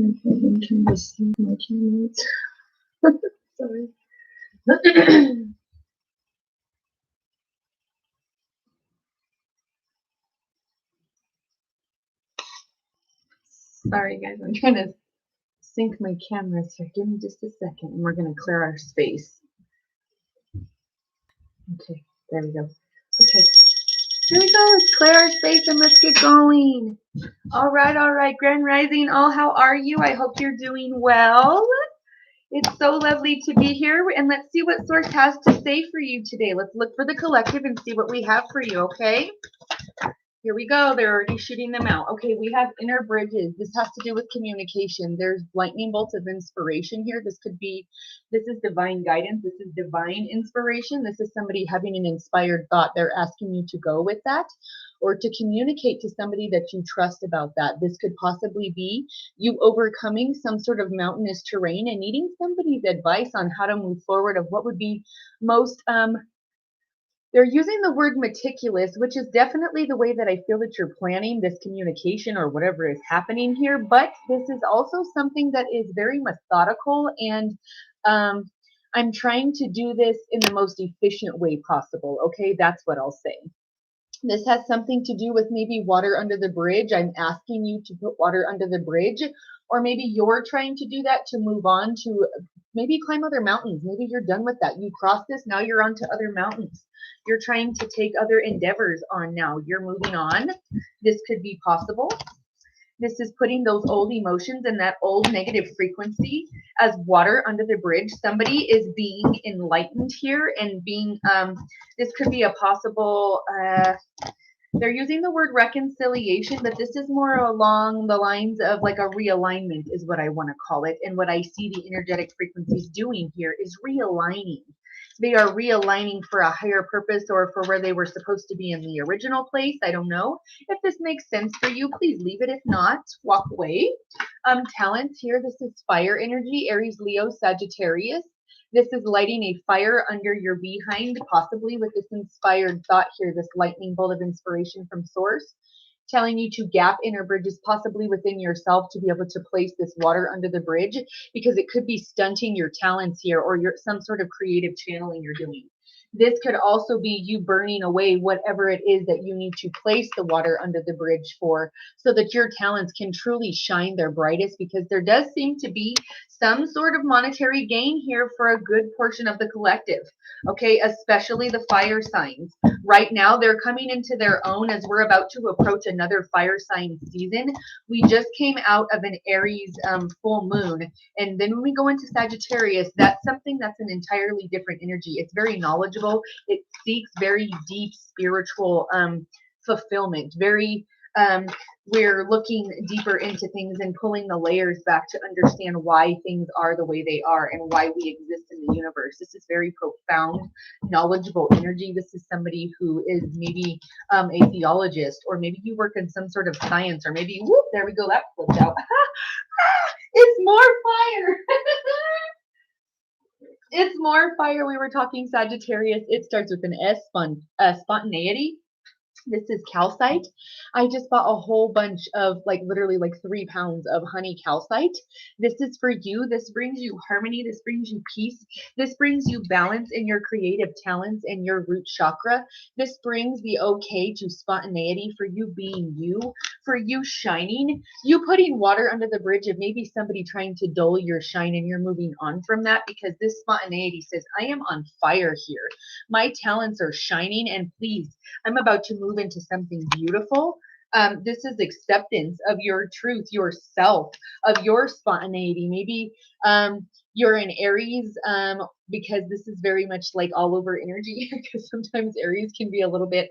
I'm trying to see my channels. Sorry. Sorry, guys. I'm trying to sync my cameras here. Give me just a second, and we're going to clear our space. Okay, there we go. Okay, here we go. Let's clear our space and let's get going. All right. Grand Rising, all, how are you? I hope you're doing well. It's so lovely to be here, and let's see what Source has to say for you today. Let's look for the collective and see what we have for you, okay? Here we go. They're already shooting them out. Okay, we have inner bridges. This has to do with communication. There's lightning bolts of inspiration here. This is divine guidance. This is divine inspiration. This is somebody having an inspired thought. They're asking you to go with that or to communicate to somebody that you trust about that. This could possibly be you overcoming some sort of mountainous terrain and needing somebody's advice on how to move forward of what would be most they're using the word meticulous, which is definitely the way that I feel that you're planning this communication or whatever is happening here. But this is also something that is very methodical, and I'm trying to do this in the most efficient way possible. Okay, that's what I'll say. This has something to do with maybe water under the bridge. I'm asking you to put water under the bridge, or maybe you're trying to do that to move on to maybe climb other mountains. Maybe you're done with that. You crossed this, now you're on to other mountains. You're trying to take other endeavors on now. You're moving on. This could be possible. This is putting those old emotions and that old negative frequency as water under the bridge. Somebody is being enlightened here and being, this could be a possible, they're using the word reconciliation, but this is more along the lines of like a realignment is what I want to call it. And what I see the energetic frequencies doing here is realigning. They are realigning for a higher purpose or for where they were supposed to be in the original place. I don't know. If this makes sense for you, please leave it. If not, walk away. Talents here, this is fire energy, Aries, Leo, Sagittarius. This is lighting a fire under your behind, possibly with this inspired thought here, this lightning bolt of inspiration from Source, telling you to gap inner bridges, possibly within yourself, to be able to place this water under the bridge, because it could be stunting your talents here or your some sort of creative channeling you're doing. This could also be you burning away whatever it is that you need to place the water under the bridge for, so that your talents can truly shine their brightest, because there does seem to be some sort of monetary gain here for a good portion of the collective. Okay, especially the fire signs. Right now, they're coming into their own as we're about to approach another fire sign season. We just came out of an Aries full moon. And then when we go into Sagittarius, that's something that's an entirely different energy. It's very knowledgeable. It seeks very deep spiritual fulfillment. Very, we're looking deeper into things and pulling the layers back to understand why things are the way they are and why we exist in the universe. This is very profound, knowledgeable energy. This is somebody who is maybe a theologist, or maybe you work in some sort of science, or maybe, whoop, there we go, that flipped out. It's more fire. It's more fire. We were talking Sagittarius. It starts with an S, spontaneity. This is calcite. I just bought a whole bunch of literally 3 pounds of honey calcite. This is for you. This brings you harmony. This brings you peace. This brings you balance in your creative talents and your root chakra. This brings the okay to spontaneity, for you being you, for you shining, you putting water under the bridge of maybe somebody trying to dull your shine, and you're moving on from that, because this spontaneity says, I am on fire here. My talents are shining, and please, I'm about to move into something beautiful. This is acceptance of your truth, yourself, of your spontaneity. Maybe you're in Aries, because this is very much like all over energy, because sometimes Aries can be a little bit,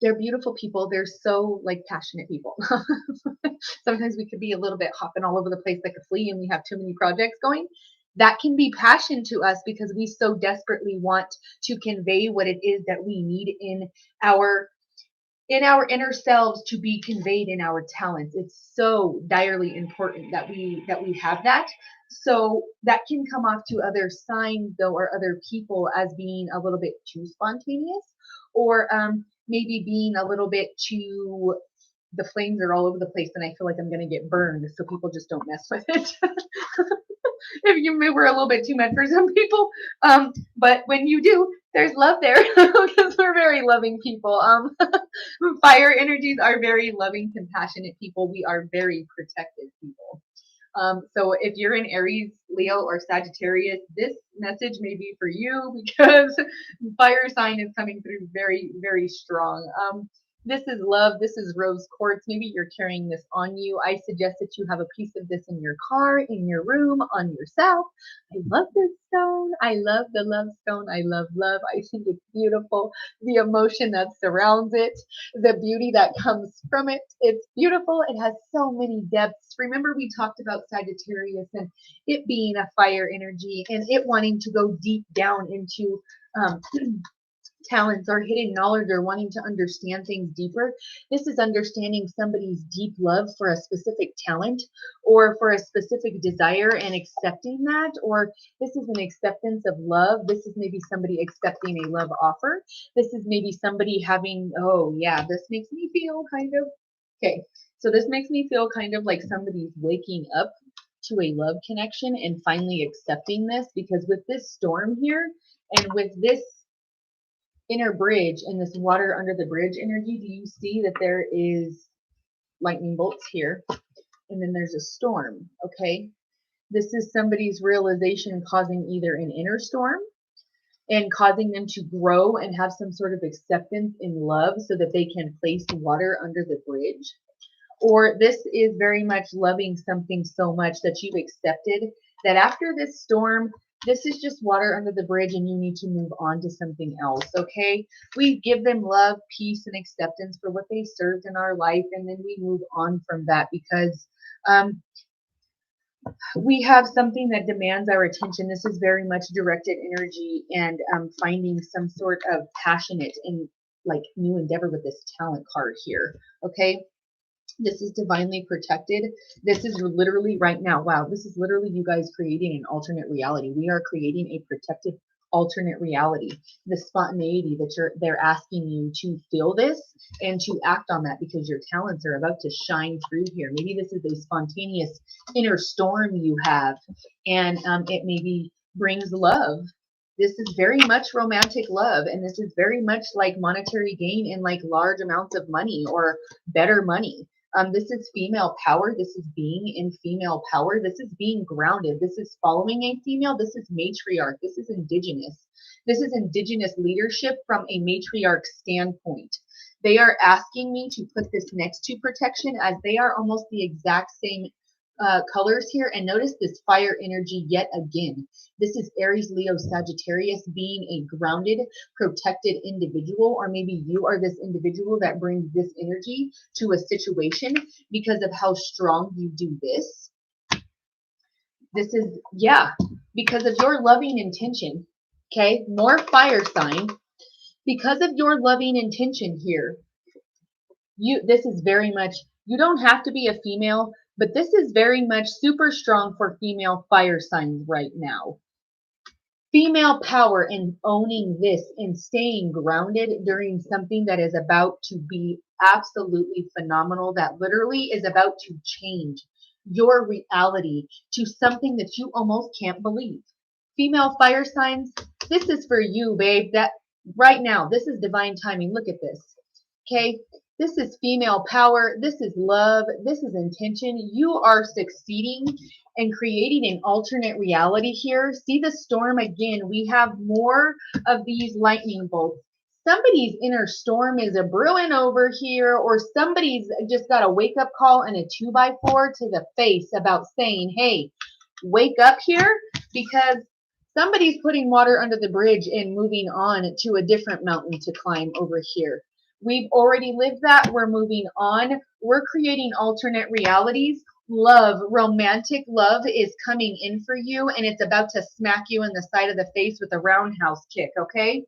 they're beautiful people. They're so passionate people. Sometimes we could be a little bit hopping all over the place like a flea, and we have too many projects going. That can be passion to us, because we so desperately want to convey what it is that we need in our inner selves to be conveyed in our talents. It's so direly important that we have that. So that can come off to other signs though, or other people, as being a little bit too spontaneous, or maybe being a little bit too the flames are all over the place and I feel like I'm going to get burned. So people just don't mess with it. If you move, we're a little bit too much for some people. But when you do, there's love there because we're very loving people. Fire energies are very loving, compassionate people. We are very protective people. So if you're in Aries, Leo, or Sagittarius, this message may be for you because fire sign is coming through very, very strong. This is love. This is rose quartz. Maybe you're carrying this on you. I suggest that you have a piece of this in your car, in your room, on yourself. I love this stone. I love the love stone. I love love. I think it's beautiful. The emotion that surrounds it, the beauty that comes from it. It's beautiful. It has so many depths. Remember, we talked about Sagittarius and it being a fire energy and it wanting to go deep down into talents or hidden knowledge or wanting to understand things deeper. This is understanding somebody's deep love for a specific talent or for a specific desire and accepting that, or this is an acceptance of love. This is maybe somebody accepting a love offer. This is maybe somebody having, oh yeah, this makes me feel kind of, okay. So this makes me feel kind of like somebody's waking up to a love connection and finally accepting this, because with this storm here and with this inner bridge and this water under the bridge energy, do you see that there is lightning bolts here and then there's a storm? Okay, this is somebody's realization causing either an inner storm and causing them to grow and have some sort of acceptance in love so that they can place water under the bridge, or this is very much loving something so much that you've accepted that after this storm, this is just water under the bridge and you need to move on to something else, okay? We give them love, peace, and acceptance for what they served in our life, and then we move on from that because we have something that demands our attention. This is very much directed energy and finding some sort of passionate and like new endeavor with this talent card here, okay? This is divinely protected. This is literally right now. Wow, this is literally you guys creating an alternate reality. We are creating a protected alternate reality. The spontaneity that they're asking you to feel this and to act on that because your talents are about to shine through here. Maybe this is a spontaneous inner storm you have, and it maybe brings love. This is very much romantic love, and this is very much like monetary gain in like large amounts of money or better money. This is female power. This is being in female power. This is being grounded. This is following a female. This is matriarch. This is indigenous. This is indigenous leadership from a matriarch standpoint. They are asking me to put this next to protection as they are almost the exact same colors here. And notice this fire energy yet again. This is Aries, Leo, Sagittarius being a grounded, protected individual, or maybe you are this individual that brings this energy to a situation because of how strong you do this. This is, yeah, because of your loving intention. Okay, more fire sign. Because of your loving intention here, this is very much, you don't have to be a female, but this is very much super strong for female fire signs right now. Female power and owning this and staying grounded during something that is about to be absolutely phenomenal, that literally is about to change your reality to something that you almost can't believe. Female fire signs, this is for you, babe. That right now, this is divine timing. Look at this. Okay, this is female power. This is love. This is intention. You are succeeding and creating an alternate reality here. See the storm again. We have more of these lightning bolts. Somebody's inner storm is a brewing over here, or somebody's just got a wake up call and a 2x4 to the face about saying, hey, wake up here, because somebody's putting water under the bridge and moving on to a different mountain to climb over here. We've already lived that. We're moving on. We're creating alternate realities. Love, romantic love is coming in for you, and it's about to smack you in the side of the face with a roundhouse kick, okay?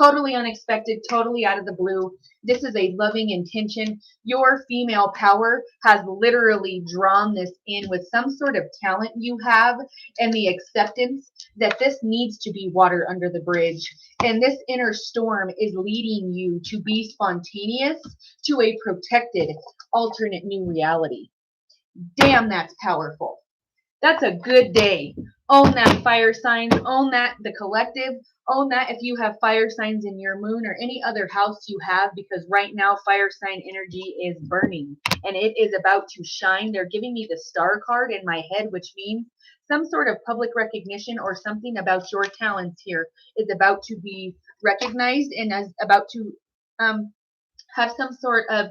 Totally unexpected, totally out of the blue. This is a loving intention. Your female power has literally drawn this in with some sort of talent you have and the acceptance that this needs to be water under the bridge. And this inner storm is leading you to be spontaneous to a protected alternate new reality. Damn, that's powerful. That's a good day. Own that, fire signs. Own that, the collective. Own that if you have fire signs in your moon or any other house you have, because right now fire sign energy is burning and it is about to shine. They're giving me the star card in my head, which means some sort of public recognition or something about your talents here is about to be recognized and is about to have some sort of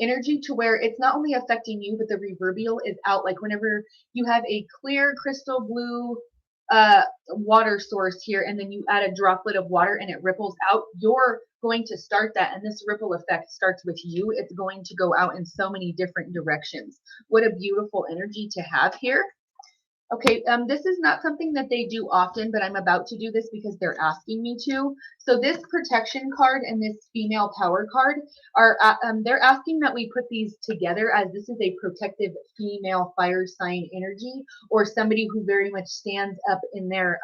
energy to where it's not only affecting you, but the reverberal is out. Like whenever you have a clear crystal blue water source here, and then you add a droplet of water and it ripples out, you're going to start that. And this ripple effect starts with you. It's going to go out in so many different directions. What a beautiful energy to have here. Okay, this is not something that they do often, but I'm about to do this because they're asking me to. So this protection card and this female power card are, they're asking that we put these together as this is a protective female fire sign energy or somebody who very much stands up in their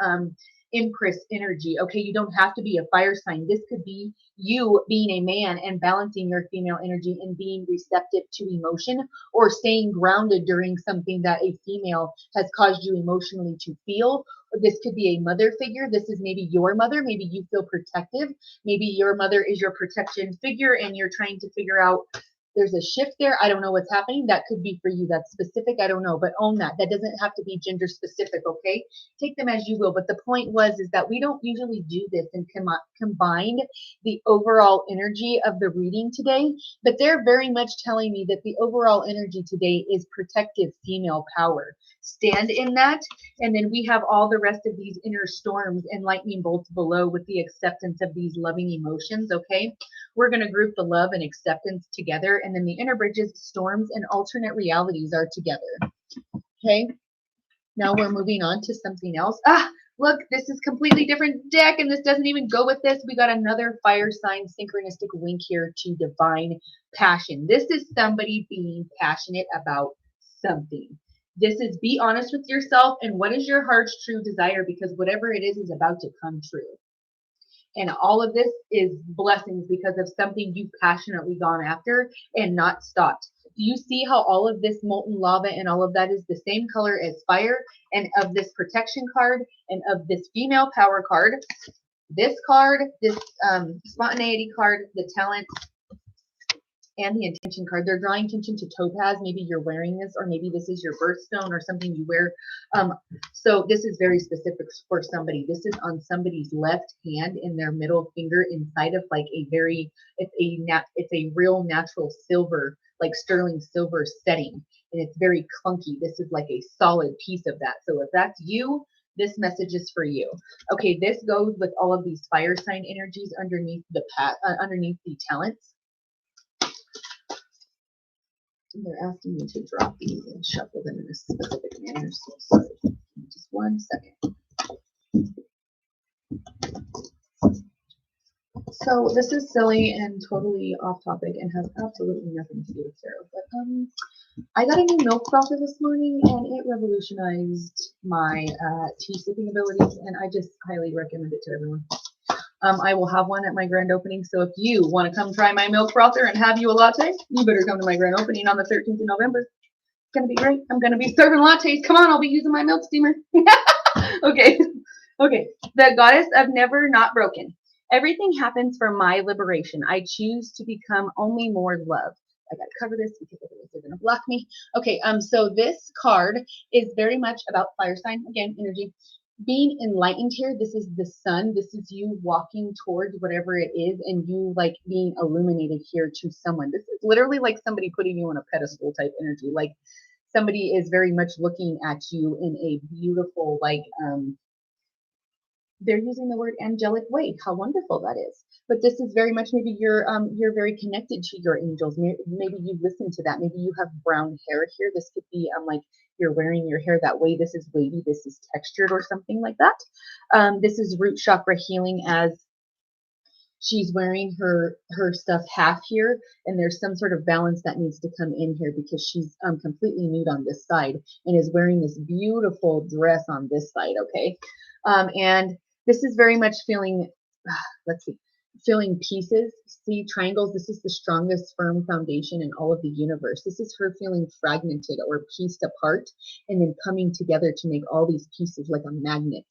Empress energy. Okay, you don't have to be a fire sign. This could be you being a man and balancing your female energy and being receptive to emotion or staying grounded during something that a female has caused you emotionally to feel. This could be a mother figure. This is maybe your mother. Maybe you feel protective. Maybe your mother is your protection figure and you're trying to figure out there's a shift there. I don't know what's happening. That could be for you. That's specific. I don't know, but own that. That doesn't have to be gender specific. Okay. Take them as you will. But the point is that we don't usually do this and combine the overall energy of the reading today, but they're very much telling me that the overall energy today is protective female power. Stand in that. And then we have all the rest of these inner storms and lightning bolts below with the acceptance of these loving emotions. Okay. We're going to group the love and acceptance together. And then the inner bridges, storms, and alternate realities are together. Okay. Now we're moving on to something else. Look, this is completely different deck, and this doesn't even go with this. We got another fire sign synchronistic link here to divine passion. This is somebody being passionate about something. This is be honest with yourself and what is your heart's true desire, because whatever it is about to come true. And all of this is blessings because of something you've passionately gone after and not stopped. Do you see how all of this molten lava and all of that is the same color as fire? And of this protection card and of this female power card, this card, this spontaneity card, the talent, and the intention card. They're drawing attention to topaz. Maybe you're wearing this, or maybe this is your birthstone or something you wear. So this is very specific for somebody. This is on somebody's left hand in their middle finger inside of like a very, it's a real natural silver, like sterling silver setting. And it's very clunky. This is like a solid piece of that. So if that's you, this message is for you. Okay, this goes with all of these fire sign energies underneath the talents. They're asking me to drop these and shuffle them in a specific manner. So sorry. Just 1 second. So this is silly and totally off topic and has absolutely nothing to do with tarot. But I got a new milk frother this morning and it revolutionized my tea sipping abilities, and I just highly recommend it to everyone. I will have one at my grand opening, so if you want to come try my milk frother and have you a latte, you better come to my grand opening on the 13th of November. It's going to be great. I'm going to be serving lattes. Come on, I'll be using my milk steamer. Okay. Okay. The goddess of never not broken. Everything happens for my liberation. I choose to become only more love. I got to cover this because otherwise they're going to block me. Okay. So this card is very much about fire sign. Again, energy. Being enlightened here, this is the sun. This is you walking towards whatever it is and you like being illuminated here to someone. This is literally like somebody putting you on a pedestal type energy. Like somebody is very much looking at you in a beautiful, like, they're using the word angelic way. How wonderful that is. But this is very much maybe you're very connected to your angels. Maybe you listen to that. Maybe you have brown hair here. This could be like you're wearing your hair that way. This is wavy. This is textured or something like that. This is root chakra healing as She's wearing her stuff half here, and there's some sort of balance that needs to come in here because she's completely nude on this side and is wearing this beautiful dress on this side, okay? And this is very much feeling, let's see, feeling pieces. See, triangles, this is the strongest firm foundation in all of the universe. This is her feeling fragmented or pieced apart and then coming together to make all these pieces like a magnet,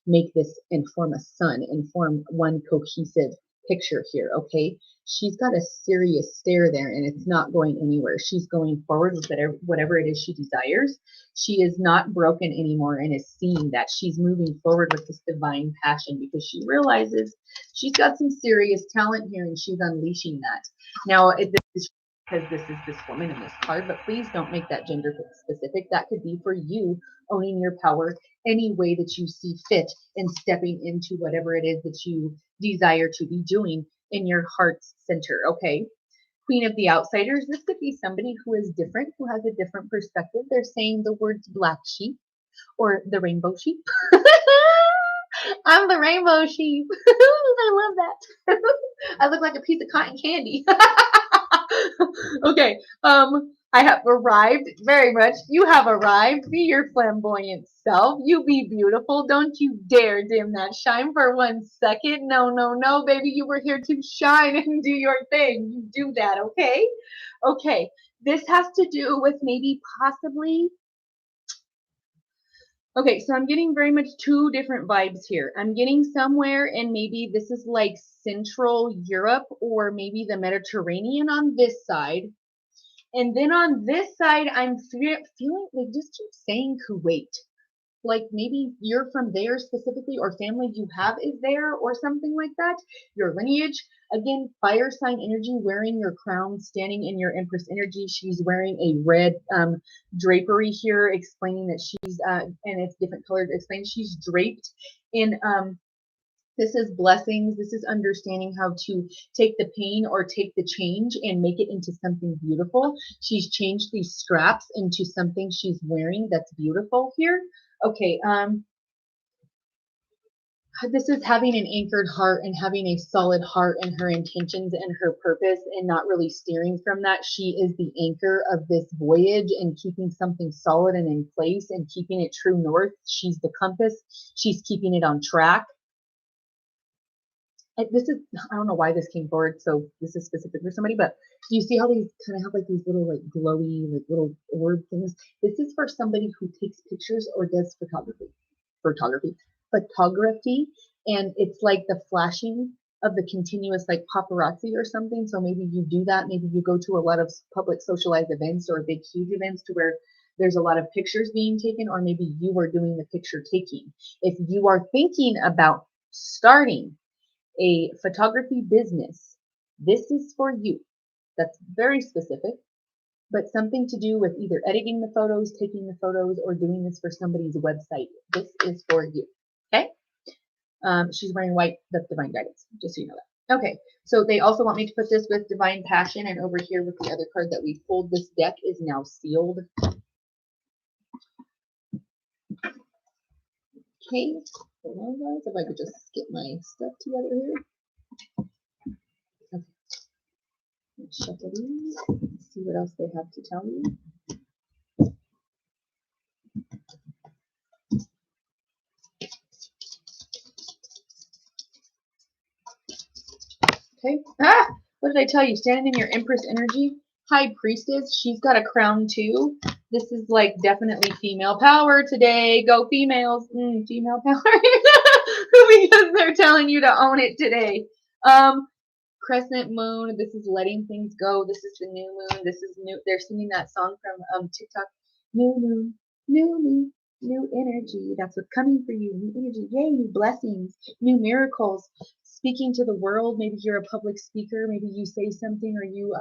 make this and form a sun and form one cohesive picture here, okay? She's got a serious stare there and it's not going anywhere. She's going forward with whatever it is she desires. She is not broken anymore and is seeing that she's moving forward with this divine passion because she realizes she's got some serious talent here and she's unleashing that. Now, this is because this is this woman in this card, but please don't make that gender specific. That could be for you owning your power any way that you see fit and stepping into whatever it is that you desire to be doing in your heart's center, okay? Queen of the Outsiders, this could be somebody who is different, who has a different perspective. They're saying the words black sheep or the rainbow sheep. I'm the rainbow sheep. I love that. I look like a piece of cotton candy. Okay, I have arrived very much. You have arrived. Be your flamboyant self. You be beautiful. Don't you dare dim that shine for 1 second. No, no, no, baby. You were here to shine and do your thing. You do that, okay? Okay, this has to do with maybe possibly. Okay, so I'm getting very much 2 different vibes here. I'm getting somewhere, and maybe this is like Central Europe or maybe the Mediterranean on this side. And then on this side, I'm feeling like just keep saying Kuwait. Like maybe you're from there specifically or family you have is there or something like that. Your lineage. Again, fire sign energy, wearing your crown, standing in your Empress energy. She's wearing a red drapery here, explaining that she's, and it's different colors, explaining she's draped in this is blessings. This is understanding how to take the pain or take the change and make it into something beautiful. She's changed these straps into something she's wearing that's beautiful here. Okay, this is having an anchored heart and having a solid heart in her intentions and her purpose and not really steering from that. She is the anchor of this voyage and keeping something solid and in place and keeping it true north. She's the compass. She's keeping it on track. This is, I don't know why this came forward, so this is specific for somebody, but do you see how these kind of have like these little like glowy, like little orb things? This is for somebody who takes pictures or does photography, and it's like the flashing of the continuous like paparazzi or something. So maybe you do that. Maybe you go to a lot of public socialized events or big, huge events to where there's a lot of pictures being taken, or maybe you are doing the picture taking. If you are thinking about starting a photography business, this is for you. That's very specific, but something to do with either editing the photos, taking the photos, or doing this for somebody's website. This is for you. Okay? She's wearing white. That's divine guidance, just so you know that. Okay, so they also want me to put this with divine passion, and over here with the other card that we pulled, this deck is now sealed. Okay, hold on guys, if I could just get my stuff together here. Okay. Shuffle these, see what else they have to tell me. Okay. Ah! What did I tell you? Standing in your Empress energy. High Priestess. She's got a crown too. This is like definitely female power today. Go females. Female power. Because they're telling you to own it today. Crescent moon. This is letting things go. This is the new moon. This is new. They're singing that song from TikTok. New moon, new moon, new energy. That's what's coming for you. New energy. Yay, new blessings, new miracles. Speaking to the world. Maybe you're a public speaker. Maybe you say something, or you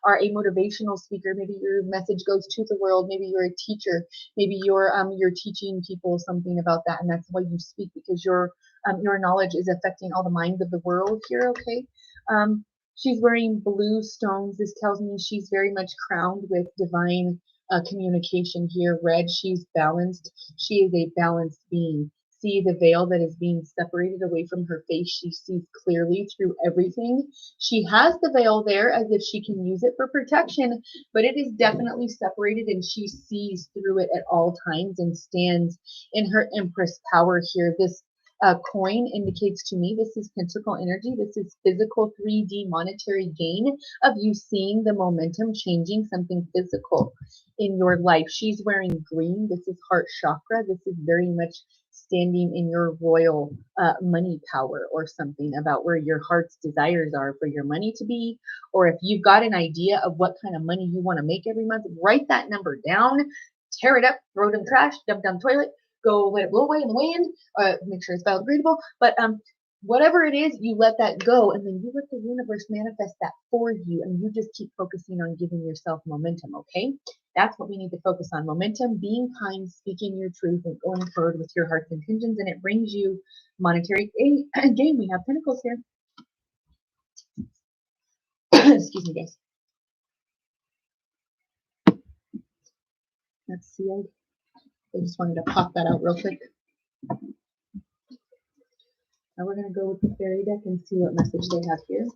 are a motivational speaker. Maybe your message goes to the world. Maybe you're a teacher. Maybe you're teaching people something about that, and that's why you speak, because your knowledge is affecting all the minds of the world here. Okay. She's wearing blue stones. This tells me she's very much crowned with divine communication here. Red, she's balanced. She is a balanced being. see the veil that is being separated away from her face. She sees clearly through everything. She has the veil there as if she can use it for protection, but it is definitely separated, and she sees through it at all times and stands in her Empress power here. This coin indicates to me this is pentacle energy. This is physical 3D monetary gain of you seeing the momentum changing something physical in your life. She's wearing green. This is heart chakra. This is very much standing in your royal money power, or something about where your heart's desires are for your money to be. Or if you've got an idea of what kind of money you want to make every month, write that number down, tear it up, throw it in the trash, dump it down the toilet, go let it blow away in the wind, make sure it's biodegradable. But whatever it is, you let that go, and then you let the universe manifest that for you, and you just keep focusing on giving yourself momentum, okay? That's what we need to focus on. Momentum, being kind, speaking your truth, and going forward with your heart's intentions, and it brings you monetary gain. We have pentacles here. Excuse me, guys. That's sealed. I just wanted to pop that out real quick. Now we're going to go with the fairy deck and see what message they have here.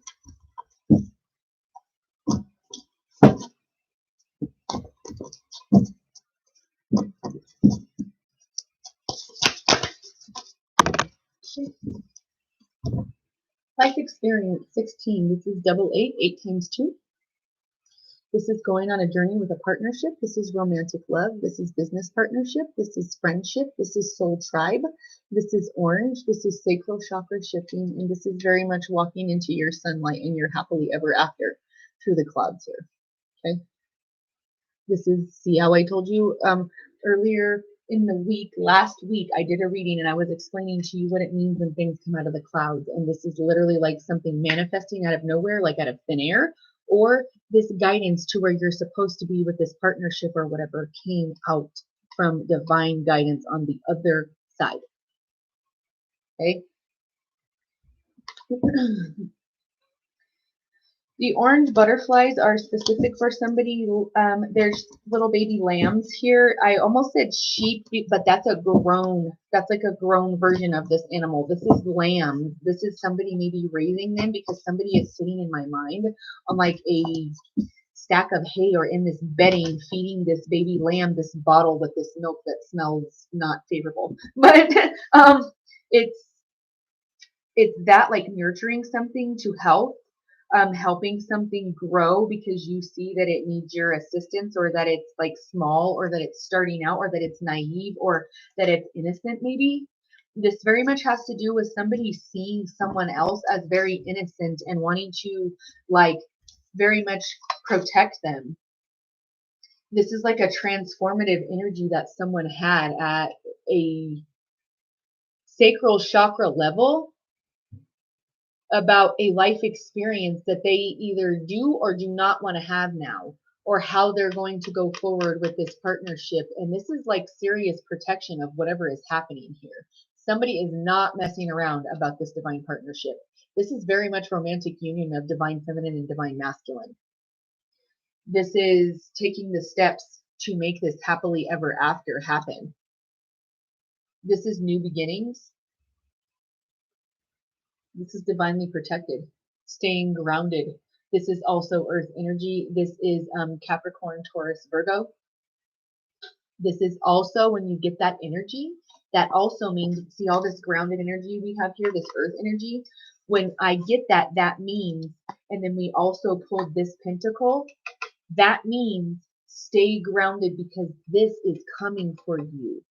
Life experience 16. This is double 8, 8 times 2. This is going on a journey with a partnership. This is romantic love. This is business partnership. This is friendship. This is soul tribe. This is orange. This is sacral chakra shifting. And this is very much walking into your sunlight and your happily ever after through the clouds here. Okay. This is, see how I told you earlier in the week, last week, I did a reading and I was explaining to you what it means when things come out of the clouds. And this is literally like something manifesting out of nowhere, like out of thin air, or this guidance to where you're supposed to be with this partnership or whatever came out from divine guidance on the other side. Okay. The orange butterflies are specific for somebody. There's little baby lambs here. I almost said sheep, but that's a grown, that's like a grown version of this animal. This is lamb. This is somebody maybe raising them, because somebody is sitting in my mind on like a stack of hay or in this bedding, feeding this baby lamb this bottle with this milk that smells not favorable. But it's that, like nurturing something to health. Helping something grow because you see that it needs your assistance, or that it's like small, or that it's starting out, or that it's naive, or that it's innocent maybe. This very much has to do with somebody seeing someone else as very innocent and wanting to like very much protect them. This is like a transformative energy that someone had at a sacral chakra level about a life experience that they either do or do not want to have now, or how they're going to go forward with this partnership. And this is like serious protection of whatever is happening here. Somebody is not messing around about this divine partnership. This is very much romantic union of divine feminine and divine masculine. This is taking the steps to make this happily ever after happen. This is new beginnings. This is divinely protected, staying grounded. This is also earth energy. This is Capricorn, Taurus, Virgo. This is also, when you get that energy, that also means, see all this grounded energy we have here, this earth energy. When I get that, that means, and then we also pulled this pentacle, that means stay grounded, because this is coming for you.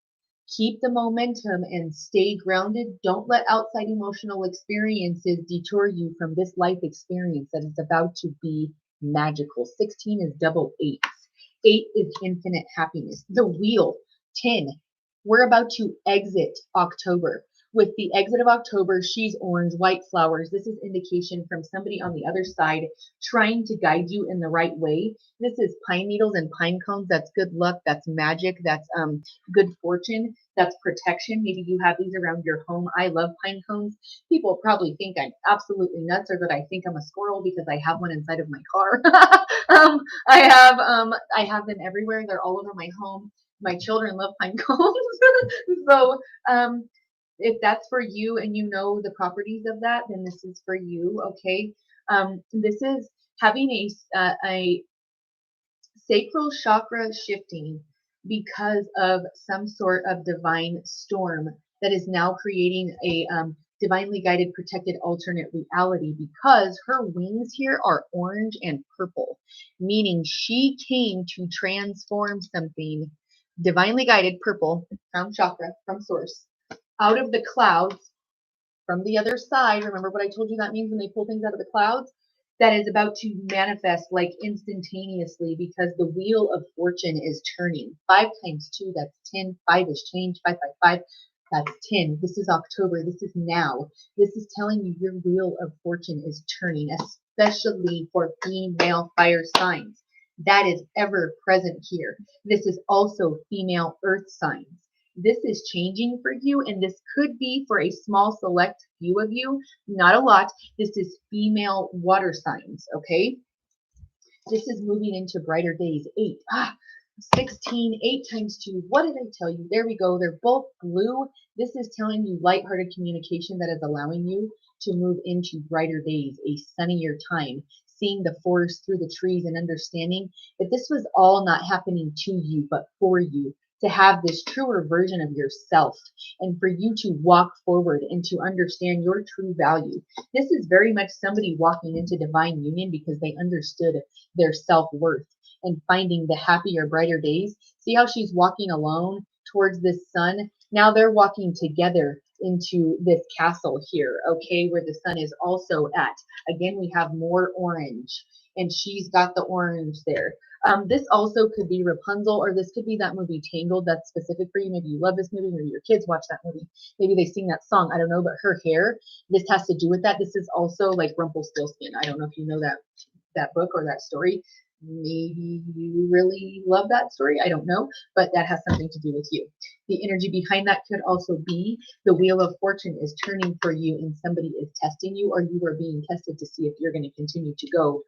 Keep the momentum and stay grounded. Don't let outside emotional experiences detour you from this life experience that is about to be magical. 16 is double 8. 8 is infinite happiness. The wheel, 10. We're about to exit October. With the exit of October, she's orange, white flowers. This is indication from somebody on the other side trying to guide you in the right way. This is pine needles and pine cones. That's good luck. That's magic. That's good fortune. That's protection. Maybe you have these around your home. I love pine cones. People probably think I'm absolutely nuts, or that I think I'm a squirrel because I have one inside of my car. I have them everywhere. They're all over my home. My children love pine cones. So if that's for you and you know the properties of that, then this is for you. Okay. This is having a sacral chakra shifting because of some sort of divine storm that is now creating a divinely guided, protected alternate reality, because her wings here are orange and purple, meaning she came to transform something divinely guided, purple, from chakra, from source, out of the clouds, from the other side. Remember what I told you that means when they pull things out of the clouds? That is about to manifest like instantaneously, because the wheel of fortune is turning. 5 times 2, that's 10. 5 is change. 5 by 5, that's 10. This is October. This is now. This is telling you your wheel of fortune is turning, especially for female fire signs. That is ever present here. This is also female earth signs. This is changing for you, and this could be for a small select few of you, not a lot. This is female water signs, okay? This is moving into brighter days. 8, 16, 8 times 2. What did I tell you? There we go. They're both blue. This is telling you lighthearted communication that is allowing you to move into brighter days, a sunnier time, seeing the forest through the trees and understanding that this was all not happening to you, but for you, to have this truer version of yourself, and for you to walk forward and to understand your true value. This is very much somebody walking into divine union because they understood their self-worth and finding the happier, brighter days. See how she's walking alone towards this sun? Now they're walking together into this castle here, okay, where the sun is also at. Again, we have more orange, and she's got the orange there. This also could be Rapunzel, or this could be that movie Tangled that's specific for you. Maybe you love this movie, maybe your kids watch that movie. Maybe they sing that song. I don't know, but her hair, this has to do with that. This is also like Rumpelstiltskin. I don't know if you know that book or that story. Maybe you really love that story. I don't know, but that has something to do with you. The energy behind that could also be the wheel of fortune is turning for you, and somebody is testing you, or you are being tested to see if you're going to continue to go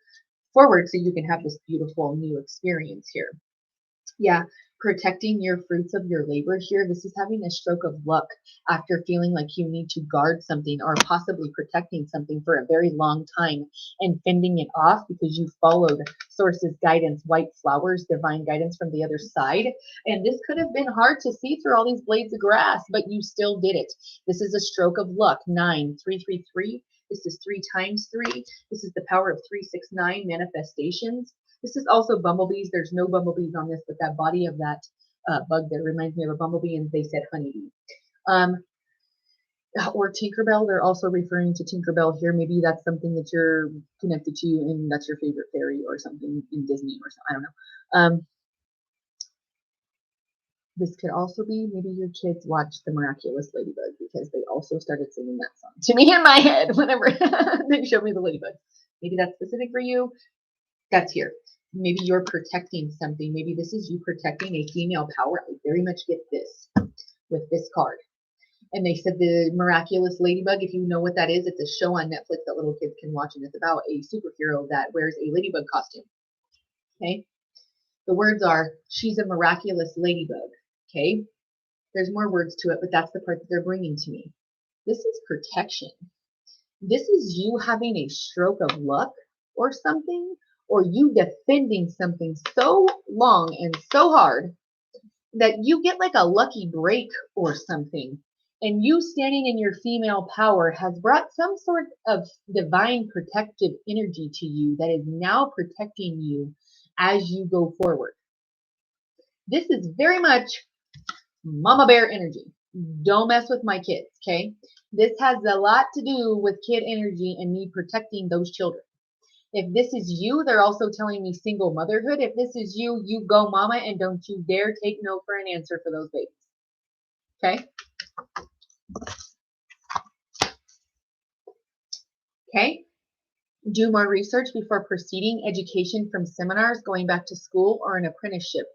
forward so you can have this beautiful new experience here. Yeah, protecting your fruits of your labor here. This is having a stroke of luck after feeling like you need to guard something or possibly protecting something for a very long time and fending it off because you followed source's guidance, white flowers, divine guidance from the other side. And this could have been hard to see through all these blades of grass, but you still did it. This is a stroke of luck. 9, 3, 3, 3. This is 3 times 3. This is the power of 3, 6, 9 manifestations. This is also bumblebees. There's no bumblebees on this, but that body of that bug there reminds me of a bumblebee, and they said honeybee. Or Tinkerbell. They're also referring to Tinkerbell here. Maybe that's something that you're connected to, and that's your favorite fairy or something in Disney or something. I don't know. This could also be maybe your kids watched The Miraculous Ladybug, because they also started singing that song to me in my head whenever they showed me the ladybug. Maybe that's specific for you. That's here. Maybe you're protecting something. Maybe this is you protecting a female power. I very much get this with this card. And they said the Miraculous Ladybug, if you know what that is, it's a show on Netflix that little kids can watch, and it's about a superhero that wears a ladybug costume. Okay? The words are, she's a miraculous ladybug. Okay? There's more words to it, but that's the part that they're bringing to me. This is protection. This is you having a stroke of luck or something, or you defending something so long and so hard that you get like a lucky break or something. And you standing in your female power has brought some sort of divine protective energy to you that is now protecting you as you go forward. This is very much mama bear energy. Don't mess with my kids, okay? This has a lot to do with kid energy and me protecting those children. If this is you, they're also telling me single motherhood. If this is you, you go mama, and don't you dare take no for an answer for those babies. Okay? Okay? Do more research before proceeding. Education from seminars, going back to school, or an apprenticeship.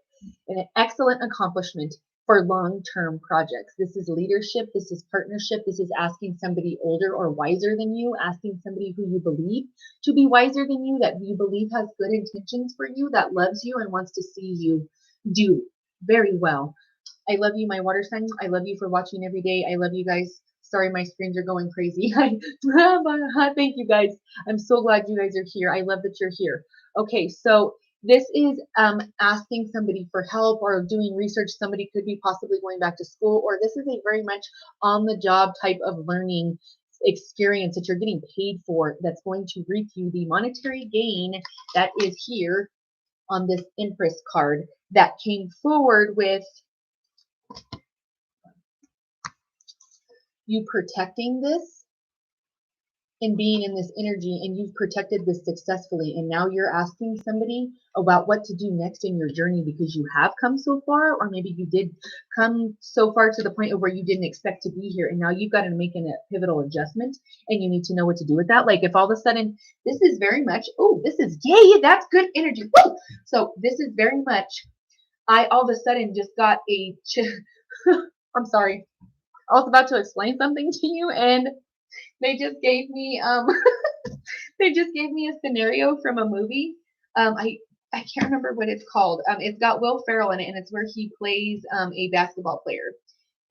An excellent accomplishment for long-term projects. This is leadership. This is partnership. This is asking somebody older or wiser than you, asking somebody who you believe to be wiser than you, that you believe has good intentions for you, that loves you and wants to see you do very well. I love you, my water sign. I love you for watching every day. I love you guys. Sorry, my screens are going crazy. Thank you guys. I'm so glad you guys are here. I love that you're here. Okay, so this is asking somebody for help or doing research. Somebody could be possibly going back to school, or this is a very much on the job type of learning experience that you're getting paid for, that's going to reap you the monetary gain that is here on this Empress card that came forward with you protecting this and being in this energy, and you've protected this successfully, and now you're asking somebody about what to do next in your journey because you have come so far, or maybe you did come so far to the point of where you didn't expect to be here, and now you've got to make a pivotal adjustment, and you need to know what to do with that. Like if all of a sudden this is very much, oh, this is yay, that's good energy. Woo! So this is very much, I all of a sudden just got a I'm sorry, I was about to explain something to you, and they just gave me they just gave me a scenario from a movie. I can't remember what it's called. It's got Will Ferrell in it, and it's where he plays a basketball player,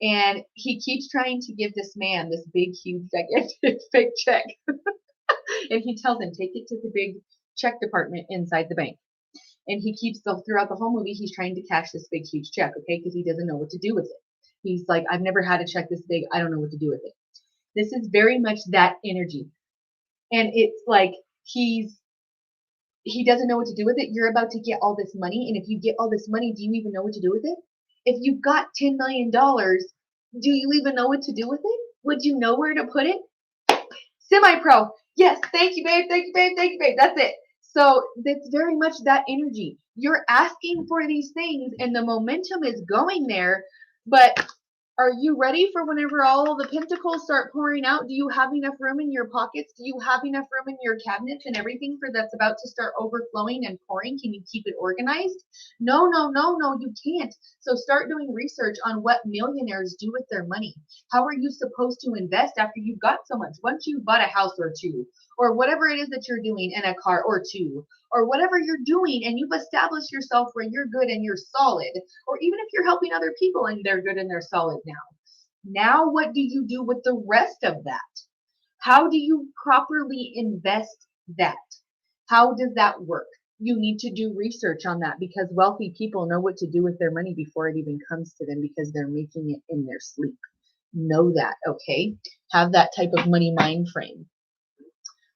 and he keeps trying to give this man this big, huge, gigantic fake check, and he tells him take it to the big check department inside the bank. And he keeps throughout the whole movie, he's trying to cash this big, huge check, okay, because he doesn't know what to do with it. He's like, I've never had a check this big. I don't know what to do with it. This is very much that energy. And it's like he doesn't know what to do with it. You're about to get all this money. And if you get all this money, do you even know what to do with it? If you got $10 million, do you even know what to do with it? Would you know where to put it? Semi-pro. Yes. Thank you, babe. Thank you, babe. Thank you, babe. That's it. So that's very much that energy. You're asking for these things and the momentum is going there, but are you ready for whenever all the pentacles start pouring out? Do you have enough room in your pockets? Do you have enough room in your cabinets and everything for that's about to start overflowing and pouring? Can you keep it organized? No, no, no, no, you can't. So start doing research on what millionaires do with their money. How are you supposed to invest after you've got so much? Once you've bought a house or two, or whatever it is that you're doing, in a car or two, or whatever you're doing, and you've established yourself where you're good and you're solid, or even if you're helping other people and they're good and they're solid now what do you do with the rest of that? How do you properly invest that? How does that work? You need to do research on that, because wealthy people know what to do with their money before it even comes to them, because they're making it in their sleep. Know that, okay? Have that type of money mind frame.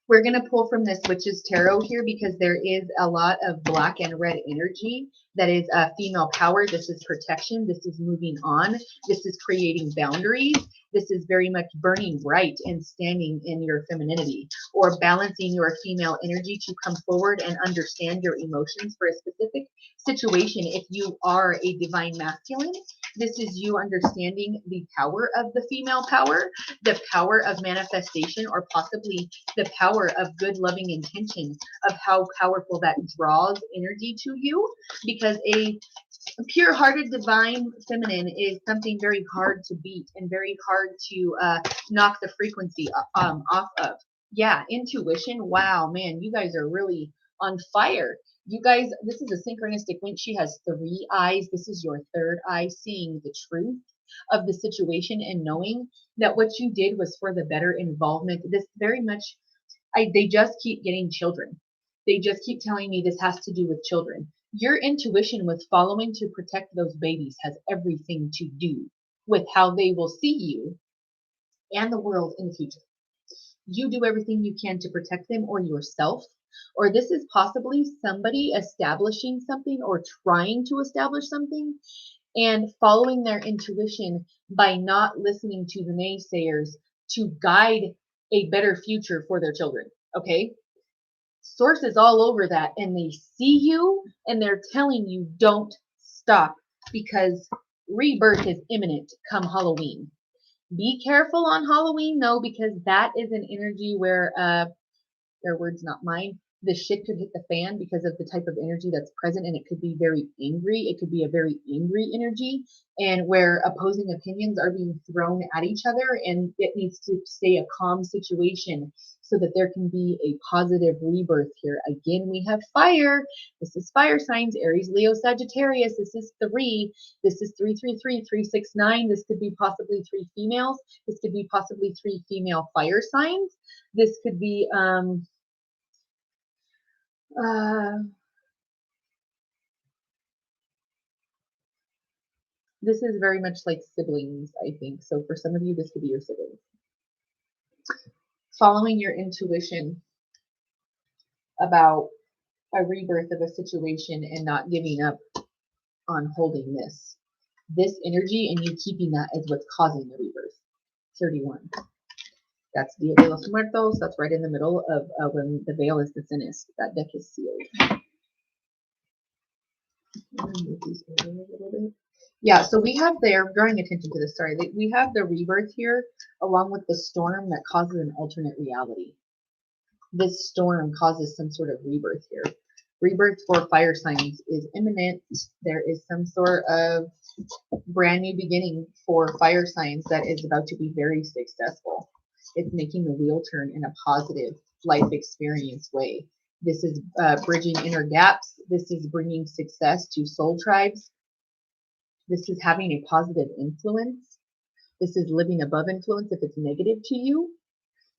We're going to pull from this Witch's Tarot here because there is a lot of black and red energy that is female power. This is protection. This is moving on. This is creating boundaries. This is very much burning bright and standing in your femininity, or balancing your female energy to come forward and understand your emotions for a specific situation. If you are a divine masculine, this is you understanding the power of the female power, the power of manifestation, or possibly the power of good, loving intention, of how powerful that draws energy to you. Because a pure-hearted divine feminine is something very hard to beat and very hard to knock the frequency off of. Yeah, intuition. Wow, man, you guys are really on fire. You guys, this is a synchronistic wink. She has 3 eyes. This is your 3rd eye, seeing the truth of the situation and knowing that what you did was for the better involvement. This very much, they just keep getting children. They just keep telling me this has to do with children. Your intuition with following to protect those babies has everything to do with how they will see you and the world in the future. You do everything you can to protect them or yourself, or this is possibly somebody establishing something or trying to establish something and following their intuition by not listening to the naysayers to guide a better future for their children. Okay? Sources all over that, and they see you and they're telling you don't stop, because rebirth is imminent come Halloween. Be careful on Halloween though, because that is an energy where their words, not mine, the shit could hit the fan because of the type of energy that's present, and it could be very angry. It could be a very angry energy, and where opposing opinions are being thrown at each other, and it needs to stay a calm situation so that there can be a positive rebirth here. Again, we have fire. This is fire signs, Aries, Leo, Sagittarius. This is 3. This is 333, 369. This could be possibly 3 females. This could be possibly 3 female fire signs. This could be, this is very much like siblings, I think. So for some of you, this could be your siblings. Following your intuition about a rebirth of a situation and not giving up on holding this energy, and you keeping that is what's causing the rebirth. 31. That's Dia de los Muertos. That's right in the middle of when the veil is the thinnest. That deck is sealed. Yeah, so we have there, drawing attention to this, sorry, we have the rebirth here along with the storm that causes an alternate reality. This storm causes some sort of rebirth here. Rebirth for fire signs is imminent. There is some sort of brand new beginning for fire signs that is about to be very successful. It's making the wheel turn in a positive life experience way. This is bridging inner gaps. This is bringing success to soul tribes. This is having a positive influence. This is living above influence if it's negative to you.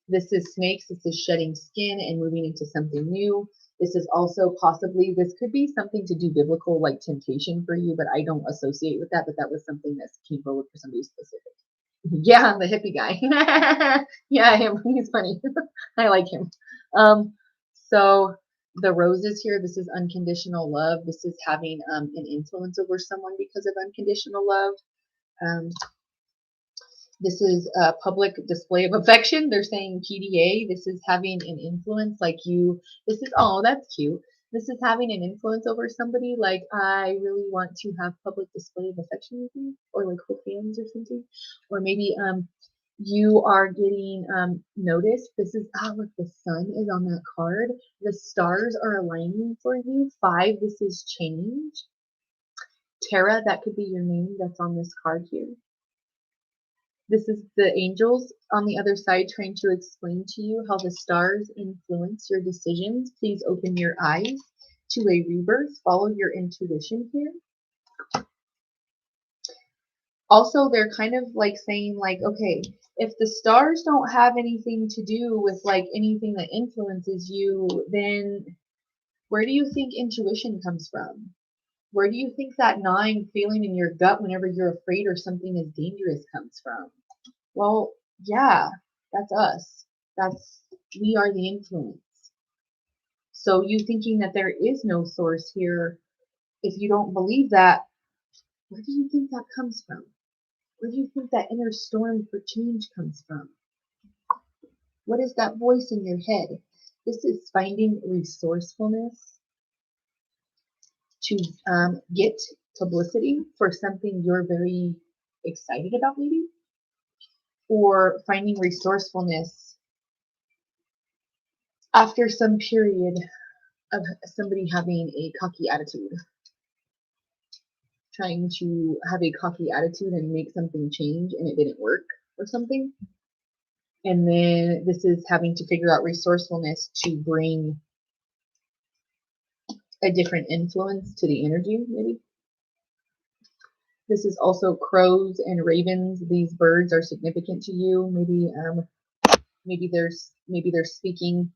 This is snakes. This is shedding skin and moving into something new. This is also possibly, this could be something to do biblical like temptation for you, but I don't associate with that, but that was something that came forward for somebody specific. Yeah, I'm the hippie guy. Yeah, him. He's funny. I like him. So the roses here, this is unconditional love. This is having an influence over someone because of unconditional love. This is a public display of affection. They're saying PDA. This is having an influence like you. This is, oh, that's cute. This is having an influence over somebody. Like, I really want to have public display of affection with you, or like hold hands or something. Or maybe you are getting noticed. This is, oh, look, the sun is on that card. The stars are aligning for you. 5, this is change. Tara, that could be your name that's on this card here. This is the angels on the other side trying to explain to you how the stars influence your decisions. Please open your eyes to a rebirth. Follow your intuition here. Also, they're kind of like saying like, okay, if the stars don't have anything to do with like anything that influences you, then where do you think intuition comes from? Where do you think that gnawing feeling in your gut whenever you're afraid or something is dangerous comes from? Well, yeah, that's us. We are the influence. So you thinking that there is no source here, if you don't believe that, where do you think that comes from? Where do you think that inner storm for change comes from? What is that voice in your head? This is finding resourcefulness to get publicity for something you're very excited about, maybe, or finding resourcefulness after some period of somebody having a cocky attitude, trying to have a cocky attitude and make something change and it didn't work or something. And then this is having to figure out resourcefulness to bring a different influence to the energy, maybe. This is also crows and ravens. These birds are significant to you. Maybe they're speaking.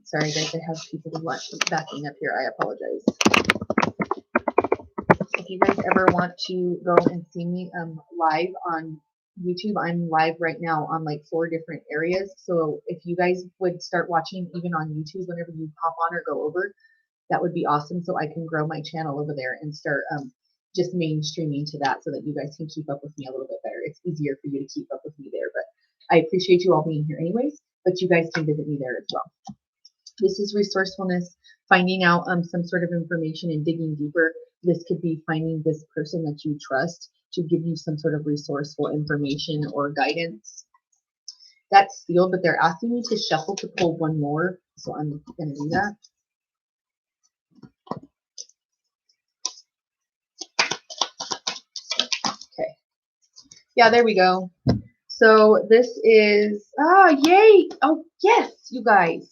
Sorry guys, I have people backing up here. I apologize. If you guys ever want to go and see me live on YouTube, I'm live right now on like 4 different areas. So if you guys would start watching even on YouTube whenever you hop on or go over, that would be awesome. So I can grow my channel over there and start just mainstreaming to that so that you guys can keep up with me a little bit better. It's easier for you to keep up with me there, but I appreciate you all being here anyways, but you guys can visit me there as well. This is resourcefulness, finding out some sort of information and digging deeper. This could be finding this person that you trust to give you some sort of resourceful information or guidance. That's sealed, but they're asking me to shuffle to pull one more So I'm going to do that. Okay. Yeah, there we go. So this is, yay. Oh, yes, you guys.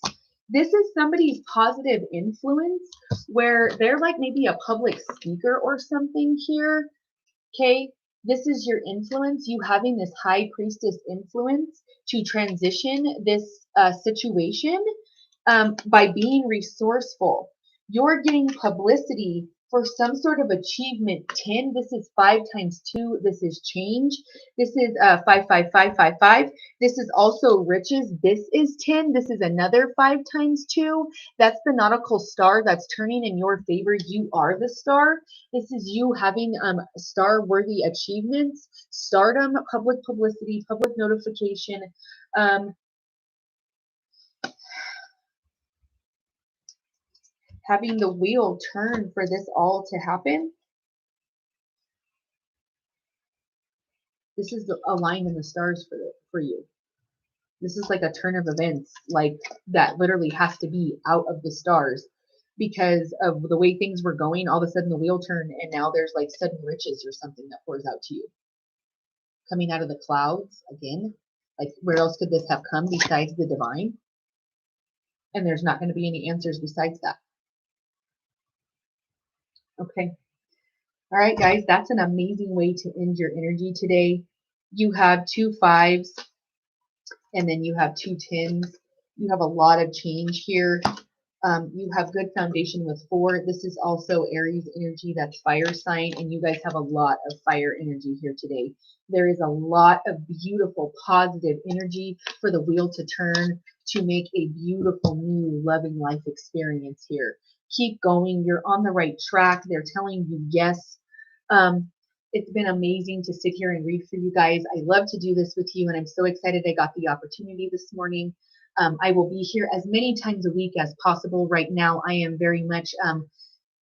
This is somebody's positive influence where they're like maybe a public speaker or something here. Okay. This is your influence, you having this high priestess influence to transition this situation by being resourceful. You're getting publicity for some sort of achievement. 10, this is 5 times 2, this is change. This is 55555. This is also riches. This is 10. This is another 5 times 2. That's the nautical star that's turning in your favor. You are the star. This is you having star-worthy achievements, stardom, public publicity, public notification, having the wheel turn for this all to happen. This is a line in the stars for you. This is like a turn of events, like that literally has to be out of the stars because of the way things were going. All of a sudden the wheel turned and now there's like sudden riches or something that pours out to you. Coming out of the clouds again. Like where else could this have come besides the divine? And there's not going to be any answers besides that. Okay. All right, guys, that's an amazing way to end your energy today. You have 2 5s and then you have 2 10s. You have a lot of change here. You have good foundation with 4. This is also Aries energy, that's fire sign, and you guys have a lot of fire energy here today. There is a lot of beautiful, positive energy for the wheel to turn to make a beautiful, new, loving life experience here. Keep going. You're on the right track. They're telling you yes. It's been amazing to sit here and read for you guys. I love to do this with you, and I'm so excited I got the opportunity this morning. I will be here as many times a week as possible. Right now, I am very much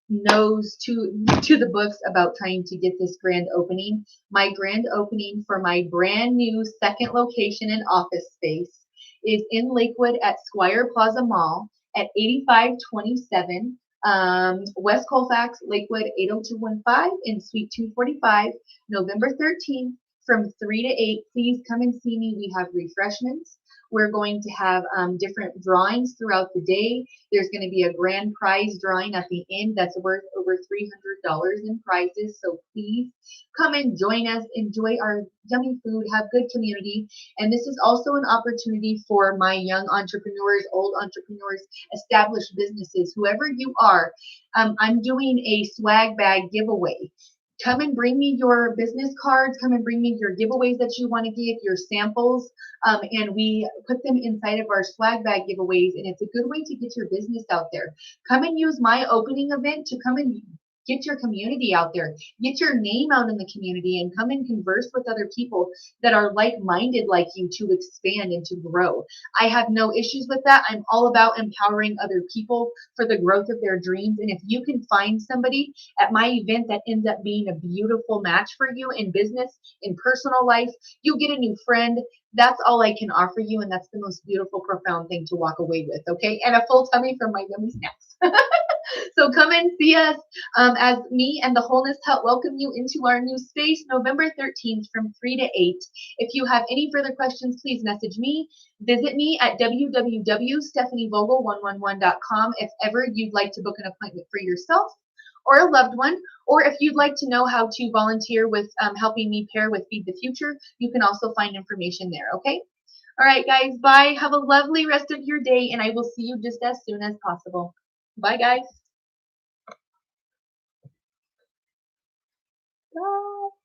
nose to the books about trying to get this grand opening. My grand opening for my brand new second location and office space is in Lakewood at Squire Plaza Mall at 8527 West Colfax, Lakewood 80215 in Suite 245, November 13th from 3 to 8. Please come and see me. We have refreshments. We're going to have different drawings throughout the day. There's going to be a grand prize drawing at the end that's worth over $300 in prizes. So please come and join us. Enjoy our yummy food. Have good community. And this is also an opportunity for my young entrepreneurs, old entrepreneurs, established businesses, whoever you are. I'm doing a swag bag giveaway. Come and bring me your business cards. Come and bring me your giveaways that you want to give, your samples, and we put them inside of our swag bag giveaways. And it's a good way to get your business out there. Come and use my opening event to come and get your community out there. Get your name out in the community and come and converse with other people that are like-minded like you to expand and to grow. I have no issues with that. I'm all about empowering other people for the growth of their dreams. And if you can find somebody at my event that ends up being a beautiful match for you in business, in personal life, you get a new friend. That's all I can offer you. And that's the most beautiful, profound thing to walk away with. Okay. And a full tummy from my yummy snacks. So come and see us as me and the Wholeness Hut welcome you into our new space, November 13th from 3 to 8. If you have any further questions, please message me. Visit me at www.stephanievogel111.com if ever you'd like to book an appointment for yourself or a loved one, or if you'd like to know how to volunteer with helping me pair with Feed the Future, you can also find information there, okay? All right, guys, bye. Have a lovely rest of your day, and I will see you just as soon as possible. Bye, guys. Bye.